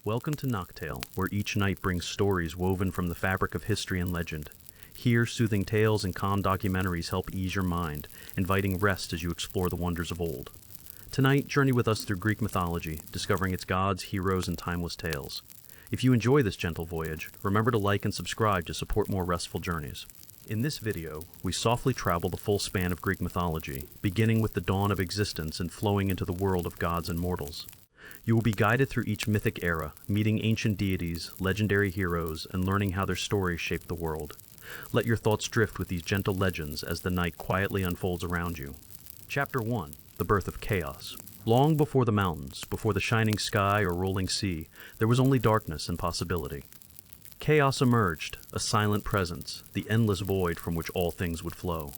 Welcome to Noctale, where each night brings stories woven from the fabric of history and legend. Here, soothing tales and calm documentaries help ease your mind, inviting rest as you explore the wonders of old. Tonight, journey with us through Greek mythology, discovering its gods, heroes, and timeless tales. If you enjoy this gentle voyage, remember to like and subscribe to support more restful journeys. In this video, we softly travel the full span of Greek mythology, beginning with the dawn of existence and flowing into the world of gods and mortals. You will be guided through each mythic era, meeting ancient deities, legendary heroes, and learning how their stories shaped the world. Let your thoughts drift with these gentle legends as the night quietly unfolds around you. Chapter 1. The Birth of Chaos. Long before the mountains, before the shining sky or rolling sea, there was only darkness and possibility. Chaos emerged, a silent presence, the endless void from which all things would flow.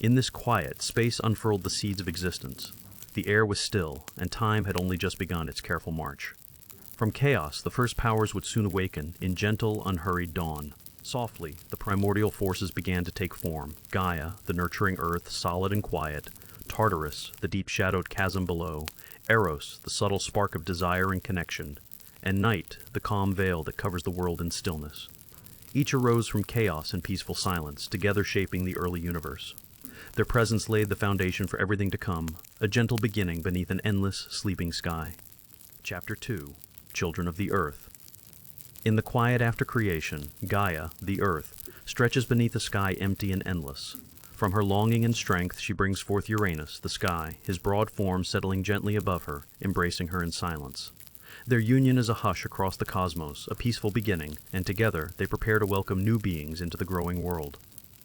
In this quiet, space unfurled the seeds of existence. The air was still, and time had only just begun its careful march. From chaos, the first powers would soon awaken, in gentle, unhurried dawn. Softly, the primordial forces began to take form. Gaia, the nurturing earth, solid and quiet. Tartarus, the deep-shadowed chasm below. Eros, the subtle spark of desire and connection. And night, the calm veil that covers the world in stillness. Each arose from chaos and peaceful silence, together shaping the early universe. Their presence laid the foundation for everything to come, a gentle beginning beneath an endless, sleeping sky. Chapter 2. Children of the Earth. In the quiet after creation, Gaia, the Earth, stretches beneath a sky empty and endless. From her longing and strength she brings forth Uranus, the sky, his broad form settling gently above her, embracing her in silence. Their union is a hush across the cosmos, a peaceful beginning, and together they prepare to welcome new beings into the growing world.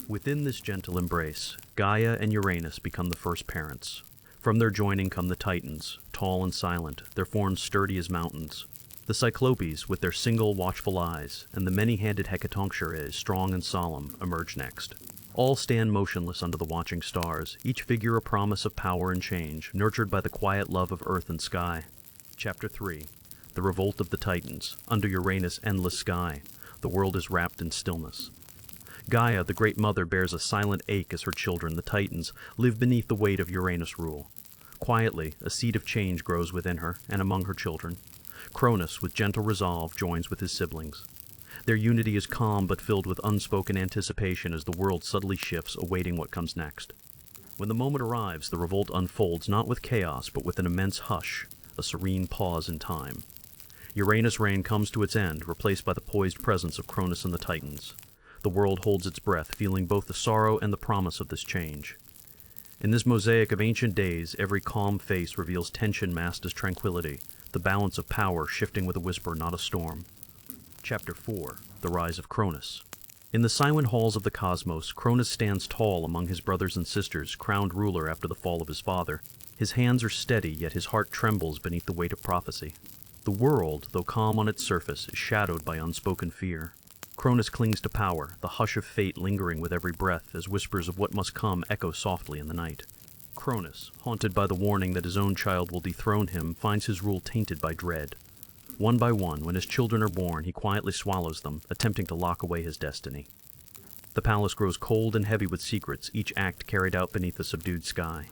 Within this gentle embrace, Gaia and Uranus become the first parents. From their joining come the Titans, tall and silent, their forms sturdy as mountains. The Cyclopes, with their single, watchful eyes, and the many-handed Hecatoncheires, strong and solemn, emerge next. All stand motionless under the watching stars, each figure a promise of power and change, nurtured by the quiet love of earth and sky. Chapter 3. The Revolt of the Titans. Under Uranus' endless sky, the world is wrapped in stillness. Gaia, the Great Mother, bears a silent ache as her children, the Titans, live beneath the weight of Uranus' rule. Quietly, a seed of change grows within her and among her children. Cronus, with gentle resolve, joins with his siblings. Their unity is calm but filled with unspoken anticipation as the world subtly shifts, awaiting what comes next. When the moment arrives, the revolt unfolds not with chaos but with an immense hush, a serene pause in time. Uranus' reign comes to its end, replaced by the poised presence of Cronus and the Titans. The world holds its breath, feeling both the sorrow and the promise of this change. In this mosaic of ancient days, every calm face reveals tension masked as tranquility, the balance of power shifting with a whisper, not a storm. Chapter 4. The Rise of Cronus. In the silent halls of the cosmos, Cronus stands tall among his brothers and sisters, crowned ruler after the fall of his father. His hands are steady, yet his heart trembles beneath the weight of prophecy. The world, though calm on its surface, is shadowed by unspoken fear. Cronus clings to power, the hush of fate lingering with every breath as whispers of what must come echo softly in the night. Cronus, haunted by the warning that his own child will dethrone him, finds his rule tainted by dread. One by one, when his children are born, he quietly swallows them, attempting to lock away his destiny. The palace grows cold and heavy with secrets, each act carried out beneath a subdued sky.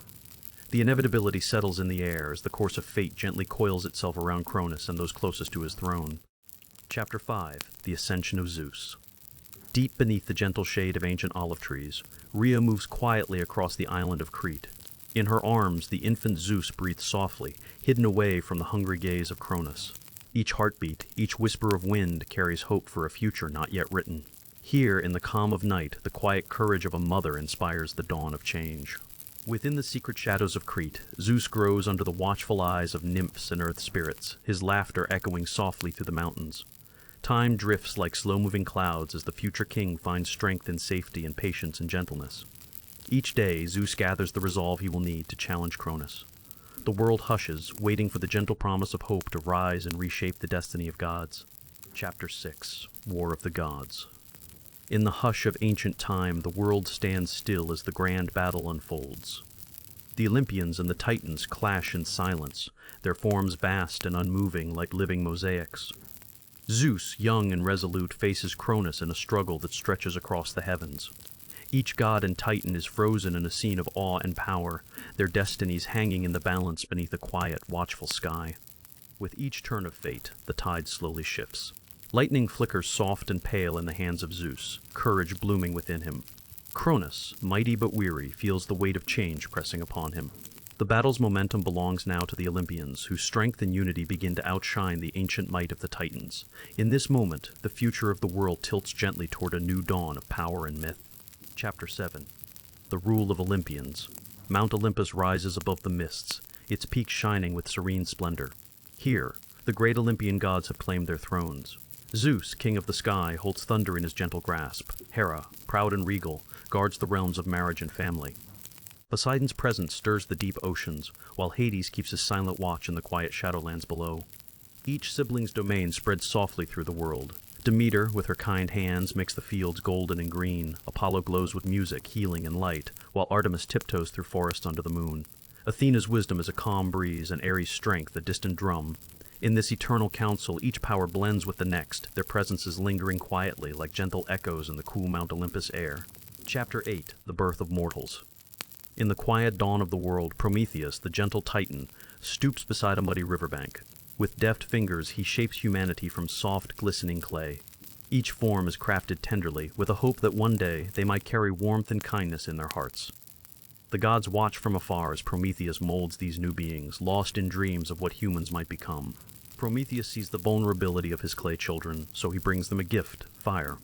The inevitability settles in the air as the course of fate gently coils itself around Cronus and those closest to his throne. Chapter 5. The Ascension of Zeus. Deep beneath the gentle shade of ancient olive trees, Rhea moves quietly across the island of Crete. In her arms, the infant Zeus breathes softly, hidden away from the hungry gaze of Cronus. Each heartbeat, each whisper of wind carries hope for a future not yet written. Here, in the calm of night, the quiet courage of a mother inspires the dawn of change. Within the secret shadows of Crete, Zeus grows under the watchful eyes of nymphs and earth spirits, his laughter echoing softly through the mountains. Time drifts like slow-moving clouds as the future king finds strength in safety and patience and gentleness. Each day, Zeus gathers the resolve he will need to challenge Cronus. The world hushes, waiting for the gentle promise of hope to rise and reshape the destiny of gods. Chapter 6. War of the Gods. In the hush of ancient time, the world stands still as the grand battle unfolds. The Olympians and the Titans clash in silence, their forms vast and unmoving like living mosaics. Zeus, young and resolute, faces Cronus in a struggle that stretches across the heavens. Each god and titan is frozen in a scene of awe and power, their destinies hanging in the balance beneath a quiet, watchful sky. With each turn of fate, the tide slowly shifts. Lightning flickers soft and pale in the hands of Zeus, courage blooming within him. Cronus, mighty but weary, feels the weight of change pressing upon him. The battle's momentum belongs now to the Olympians, whose strength and unity begin to outshine the ancient might of the Titans. In this moment, the future of the world tilts gently toward a new dawn of power and myth. Chapter 7. The Rule of Olympians. Mount Olympus rises above the mists, its peaks shining with serene splendor. Here, the great Olympian gods have claimed their thrones. Zeus, king of the sky, holds thunder in his gentle grasp. Hera, proud and regal, guards the realms of marriage and family. Poseidon's presence stirs the deep oceans, while Hades keeps his silent watch in the quiet shadowlands below. Each sibling's domain spreads softly through the world. Demeter, with her kind hands, makes the fields golden and green. Apollo glows with music, healing, and light, while Artemis tiptoes through forests under the moon. Athena's wisdom is a calm breeze, and Ares' strength a distant drum. In this eternal council, each power blends with the next, their presences lingering quietly like gentle echoes in the cool Mount Olympus air. Chapter 8. The Birth of Mortals. In the quiet dawn of the world, Prometheus, the gentle Titan, stoops beside a muddy riverbank. With deft fingers, he shapes humanity from soft, glistening clay. Each form is crafted tenderly, with a hope that one day they might carry warmth and kindness in their hearts. The gods watch from afar as Prometheus molds these new beings, lost in dreams of what humans might become. Prometheus sees the vulnerability of his clay children, so he brings them a gift, fire.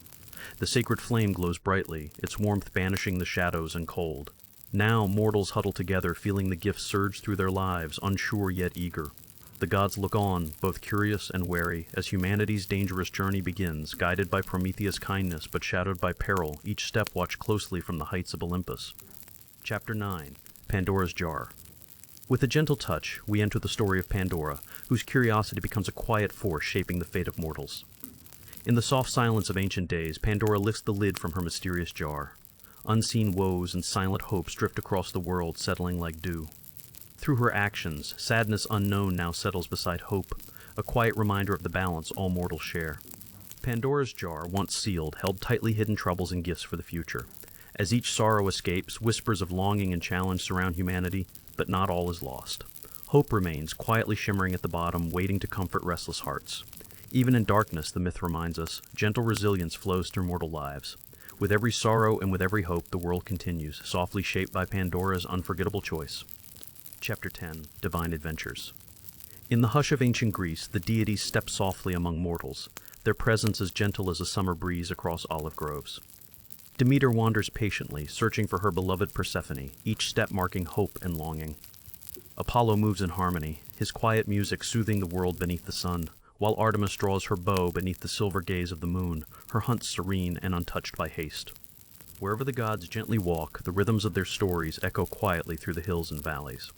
The sacred flame glows brightly, its warmth banishing the shadows and cold. Now mortals huddle together, feeling the gift surge through their lives, unsure yet eager. The gods look on, both curious and wary, as humanity's dangerous journey begins, guided by Prometheus' kindness but shadowed by peril, each step watched closely from the heights of Olympus. Chapter 9. Pandora's Jar. With a gentle touch, we enter the story of Pandora, whose curiosity becomes a quiet force shaping the fate of mortals. In the soft silence of ancient days, Pandora lifts the lid from her mysterious jar. Unseen woes and silent hopes drift across the world, settling like dew. Through her actions, sadness unknown now settles beside hope, a quiet reminder of the balance all mortals share. Pandora's jar, once sealed, held tightly hidden troubles and gifts for the future. As each sorrow escapes, whispers of longing and challenge surround humanity, but not all is lost. Hope remains, quietly shimmering at the bottom, waiting to comfort restless hearts. Even in darkness, the myth reminds us, gentle resilience flows through mortal lives. With every sorrow and with every hope, the world continues, softly shaped by Pandora's unforgettable choice. Chapter 10. Divine Adventures. In the hush of ancient Greece, the deities step softly among mortals, their presence as gentle as a summer breeze across olive groves. Demeter wanders patiently, searching for her beloved Persephone, each step marking hope and longing. Apollo moves in harmony, his quiet music soothing the world beneath the sun, while Artemis draws her bow beneath the silver gaze of the moon, her hunt serene and untouched by haste. Wherever the gods gently walk, the rhythms of their stories echo quietly through the hills and valleys.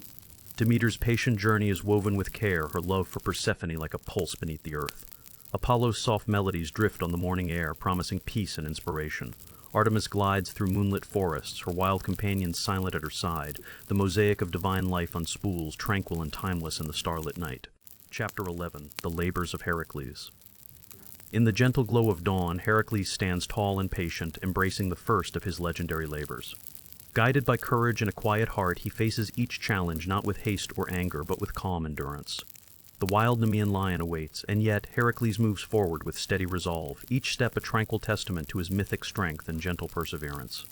Demeter's patient journey is woven with care, her love for Persephone like a pulse beneath the earth. Apollo's soft melodies drift on the morning air, promising peace and inspiration. Artemis glides through moonlit forests, her wild companions silent at her side, the mosaic of divine life unspools, tranquil and timeless in the starlit night. Chapter 11. The Labors of Heracles. In the gentle glow of dawn, Heracles stands tall and patient, embracing the first of his legendary labors. Guided by courage and a quiet heart, he faces each challenge not with haste or anger, but with calm endurance. The wild Nemean lion awaits, and yet Heracles moves forward with steady resolve, each step a tranquil testament to his mythic strength and gentle perseverance.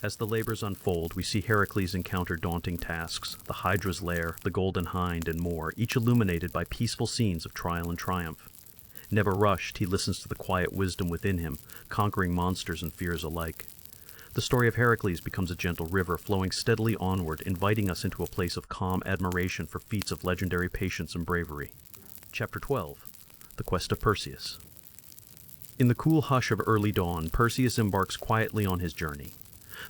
As the labors unfold, we see Heracles encounter daunting tasks, the Hydra's lair, the Golden Hind, and more, each illuminated by peaceful scenes of trial and triumph. Never rushed, he listens to the quiet wisdom within him, conquering monsters and fears alike. The story of Heracles becomes a gentle river flowing steadily onward, inviting us into a place of calm admiration for feats of legendary patience and bravery. Chapter 12. The Quest of Perseus. In the cool hush of early dawn, Perseus embarks quietly on his journey.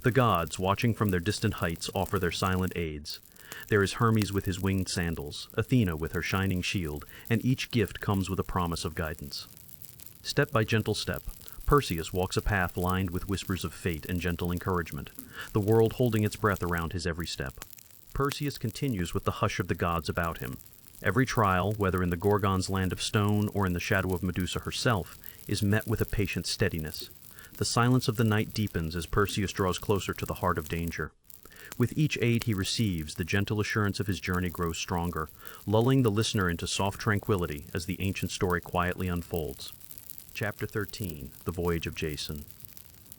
The gods, watching from their distant heights, offer their silent aids. There is Hermes with his winged sandals, Athena with her shining shield, and each gift comes with a promise of guidance. Step by gentle step, Perseus walks a path lined with whispers of fate and gentle encouragement, the world holding its breath around his every step. Perseus continues with the hush of the gods about him. Every trial, whether in the Gorgon's land of stone or in the shadow of Medusa herself, is met with a patient steadiness. The silence of the night deepens as Perseus draws closer to the heart of danger. With each aid he receives, the gentle assurance of his journey grows stronger, lulling the listener into soft tranquility as the ancient story quietly unfolds. Chapter 13. The Voyage of Jason.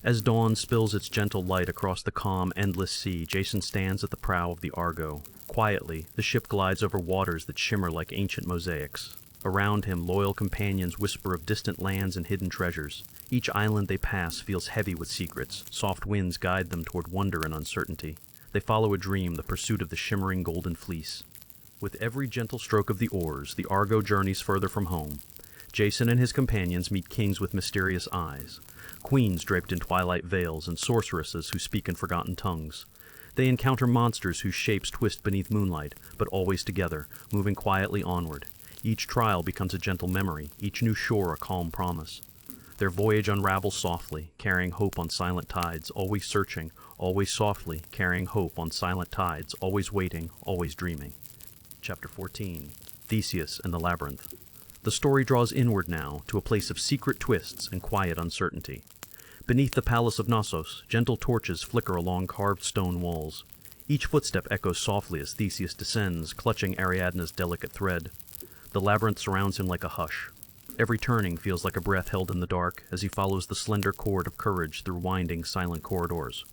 As dawn spills its gentle light across the calm, endless sea, Jason stands at the prow of the Argo. Quietly, the ship glides over waters that shimmer like ancient mosaics. Around him, loyal companions whisper of distant lands and hidden treasures. Each island they pass feels heavy with secrets. Soft winds guide them toward wonder and uncertainty. They follow a dream, the pursuit of the shimmering golden fleece. With every gentle stroke of the oars, the Argo journeys further from home. Jason and his companions meet kings with mysterious eyes, queens draped in twilight veils, and sorceresses who speak in forgotten tongues. They encounter monsters whose shapes twist beneath moonlight, but always together, moving quietly onward. Each trial becomes a gentle memory, each new shore a calm promise. Their voyage unravels softly, carrying hope on silent tides, always searching, always softly, carrying hope on silent tides, always waiting, always dreaming. Chapter 14. Theseus and the Labyrinth. The story draws inward now, to a place of secret twists and quiet uncertainty. Beneath the palace of Knossos, gentle torches flicker along carved stone walls. Each footstep echoes softly as Theseus descends, clutching Ariadne's delicate thread. The labyrinth surrounds him like a hush. Every turning feels like a breath held in the dark as he follows the slender cord of courage through winding, silent corridors.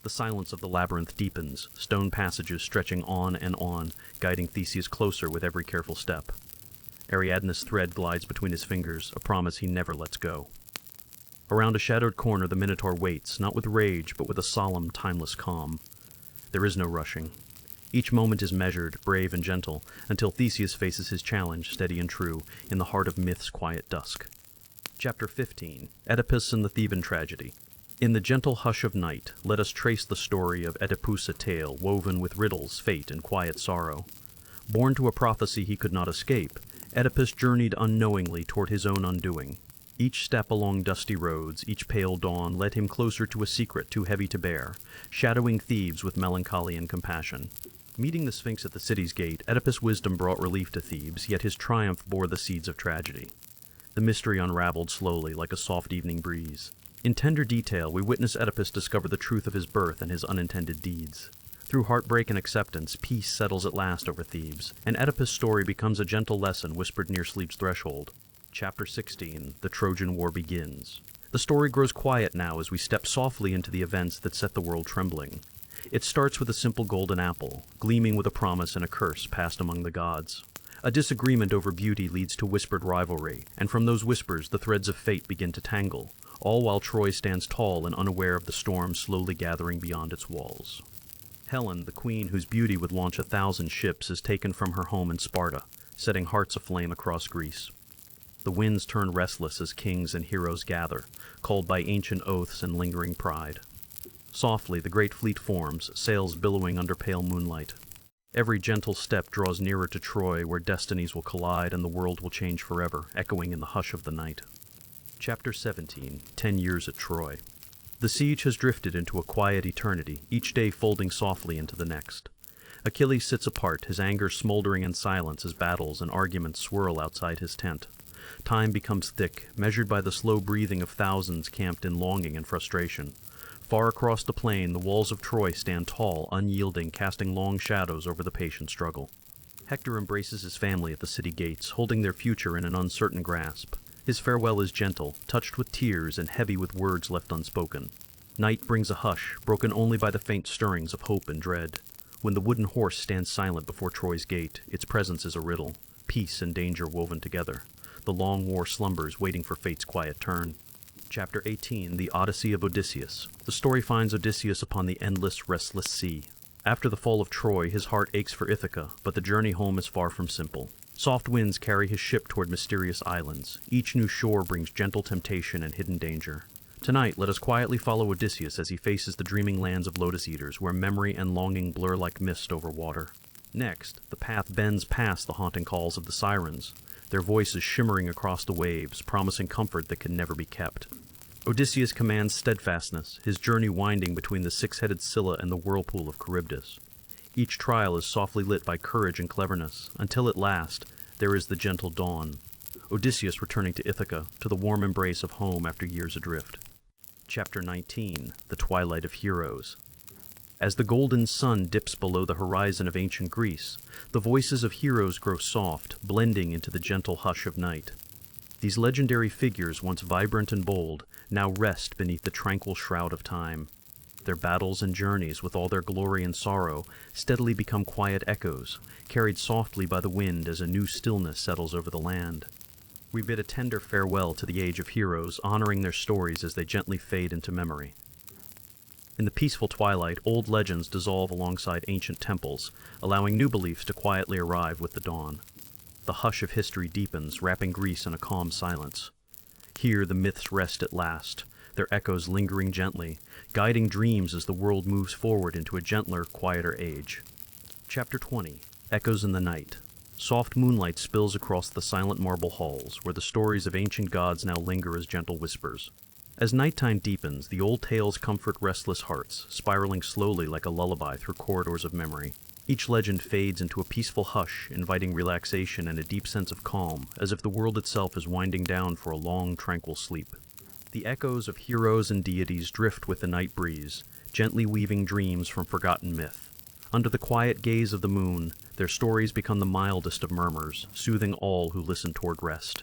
The silence of the labyrinth deepens, stone passages stretching on and on, guiding Theseus closer with every careful step. Ariadne's thread glides between his fingers, a promise he never lets go. Around a shadowed corner, the Minotaur waits, not with rage, but with a solemn, timeless calm. There is no rushing. Each moment is measured, brave and gentle, until Theseus faces his challenge, steady and true, in the heart of myth's quiet dusk. Chapter 15. Oedipus and the Theban Tragedy. In the gentle hush of night, let us trace the story of Oedipus, a tale woven with riddles, fate, and quiet sorrow. Born to a prophecy he could not escape, Oedipus journeyed unknowingly toward his own undoing. Each step along dusty roads, each pale dawn, led him closer to a secret too heavy to bear, shadowing Thebes with melancholy and compassion. Meeting the Sphinx at the city's gate, Oedipus' wisdom brought relief to Thebes, yet his triumph bore the seeds of tragedy. The mystery unraveled slowly, like a soft evening breeze. In tender detail, we witness Oedipus discover the truth of his birth and his unintended deeds. Through heartbreak and acceptance, peace settles at last over Thebes, and Oedipus' story becomes a gentle lesson whispered near sleep's threshold. Chapter 16. The Trojan War begins. The story grows quiet now as we step softly into the events that set the world trembling. It starts with a simple golden apple, gleaming with a promise and a curse passed among the gods. A disagreement over beauty leads to whispered rivalry, and from those whispers the threads of fate begin to tangle, all while Troy stands tall and unaware of the storm slowly gathering beyond its walls. Helen, the queen whose beauty would launch 1,000 ships, is taken from her home in Sparta, setting hearts aflame across Greece. The winds turn restless as kings and heroes gather, called by ancient oaths and lingering pride. Softly, the great fleet forms, sails billowing under pale moonlight. Every gentle step draws nearer to Troy, where destinies will collide and the world will change forever, echoing in the hush of the night. Chapter 17. 10 Years at Troy. The siege has drifted into a quiet eternity, each day folding softly into the next. Achilles sits apart, his anger smoldering in silence as battles and arguments swirl outside his tent. Time becomes thick, measured by the slow breathing of thousands camped in longing and frustration. Far across the plain, the walls of Troy stand tall, unyielding, casting long shadows over the patient struggle. Hector embraces his family at the city gates, holding their future in an uncertain grasp. His farewell is gentle, touched with tears and heavy with words left unspoken. Night brings a hush, broken only by the faint stirrings of hope and dread. When the wooden horse stands silent before Troy's gate, its presence is a riddle, peace and danger woven together. The long war slumbers, waiting for fate's quiet turn. Chapter 18. The Odyssey of Odysseus. The story finds Odysseus upon the endless, restless sea. After the fall of Troy, his heart aches for Ithaca, but the journey home is far from simple. Soft winds carry his ship toward mysterious islands. Each new shore brings gentle temptation and hidden danger. Tonight, let us quietly follow Odysseus as he faces the dreaming lands of Lotus Eaters, where memory and longing blur like mist over water. Next, the path bends past the haunting calls of the sirens, their voices shimmering across the waves, promising comfort that can never be kept. Odysseus commands steadfastness, his journey winding between the six-headed Scylla and the whirlpool of Charybdis. Each trial is softly lit by courage and cleverness, until at last there is the gentle dawn. Odysseus returning to Ithaca, to the warm embrace of home after years adrift. Chapter 19. The Twilight of Heroes. As the golden sun dips below the horizon of ancient Greece, the voices of heroes grow soft, blending into the gentle hush of night. These legendary figures, once vibrant and bold, now rest beneath the tranquil shroud of time. Their battles and journeys, with all their glory and sorrow, steadily become quiet echoes, carried softly by the wind as a new stillness settles over the land. We bid a tender farewell to the age of heroes, honoring their stories as they gently fade into memory. In the peaceful twilight, old legends dissolve alongside ancient temples, allowing new beliefs to quietly arrive with the dawn. The hush of history deepens, wrapping Greece in a calm silence. Here the myths rest at last, their echoes lingering gently, guiding dreams as the world moves forward into a gentler, quieter age. Chapter 20. Echoes in the Night. Soft moonlight spills across the silent marble halls, where the stories of ancient gods now linger as gentle whispers. As nighttime deepens, the old tales comfort restless hearts, spiraling slowly like a lullaby through corridors of memory. Each legend fades into a peaceful hush, inviting relaxation and a deep sense of calm, as if the world itself is winding down for a long, tranquil sleep. The echoes of heroes and deities drift with the night breeze, gently weaving dreams from forgotten myth. Under the quiet gaze of the moon, their stories become the mildest of murmurs, soothing all who listen toward rest.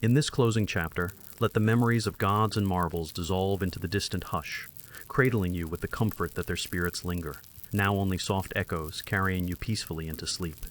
In this closing chapter, let the memories of gods and marvels dissolve into the distant hush, cradling you with the comfort that their spirits linger, now only soft echoes carrying you peacefully into sleep.